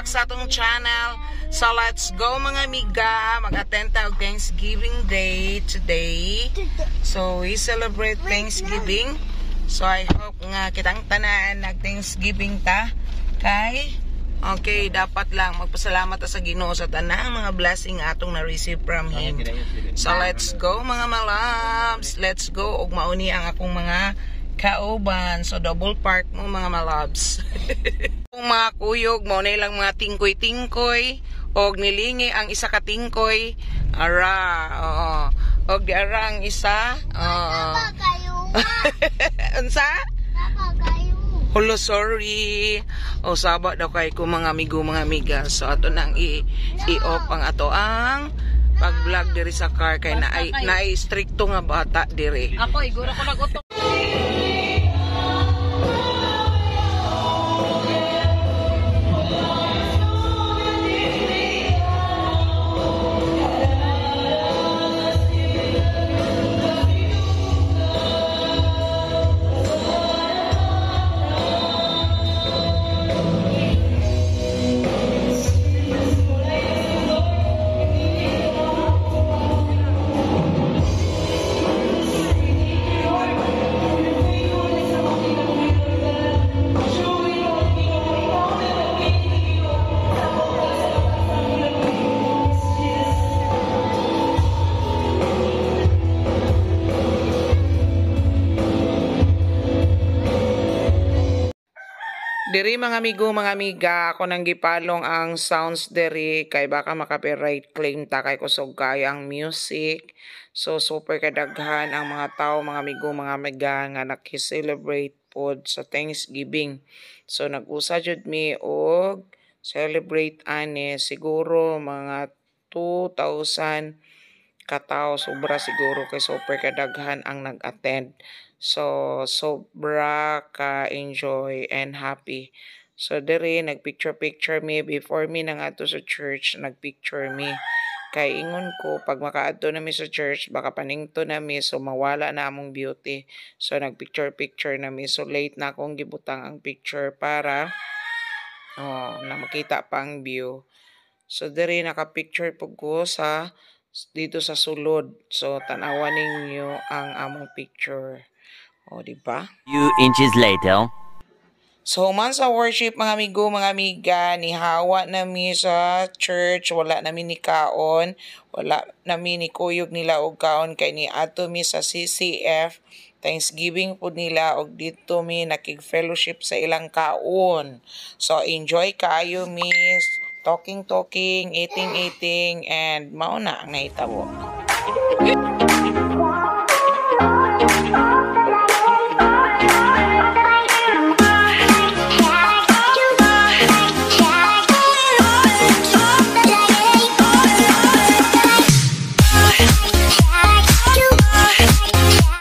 back sa atong channel. So let's go mga amiga, mag-attend tayo Thanksgiving Day today. So we celebrate Thanksgiving. So I hope nga kitang tanan nag-Thanksgiving ta. Kay okay, dapat lang magpasalamat ta sa Ginoo sa tanang mga blessing atong na-receive from Him. So let's go mga malabs. Let's go og mauni ang akong mga kauban. So double park mo mga malabs. Kung mga kuyog mo na lang mga tingkoy-tingkoy og nilingi ang isa ka tingkoy ara og di ara ang isa unsa Hello, sorry. O saba daw kay ko mga amigo mga amiga. So ato nang i-off ang ato ang pag-vlog diri sa car kay na stricto nga bata diri. Ako iguro ko nagutok. Diri mga amigo, mga amiga, ako nang gipalong ang sounds diri kay baka maka-copyright claim ta kay kusog kaya ang music. So super kadaghan ang mga tao, mga amigo, mga amiga nga naki-celebrate pod sa Thanksgiving. So nag-usa jud mi og celebrate ani siguro mga 2,000 katao, sobra siguro kay super kadaghan ang nag-attend. So, sobra ka-enjoy and happy. So, diri, nagpicture-picture mi. Before mi nang ato sa church, nagpicture mi. Kay ingon ko, pag makaadto na mi sa church, baka paningto na mi, so mawala na among beauty. So, nagpicture-picture na mi. So, late na akong gibutang ang picture para na makita pa ang view. So, diri, nakapicture po ko sa dito sa sulod. So, tanawan ninyo ang among picture. O, diba? Few inches later. So, man sa worship, mga amigo, mga amiga, nihawa nami sa church, wala nami ni kaon, wala nami ni kuyog nila og kaon, kay ni ato mi sa CCF, Thanksgiving po nila, og dito mi nakig-fellowship sa ilang kaon. So, enjoy kayo, miss. Talking, eating, and mauna ang nahitabo.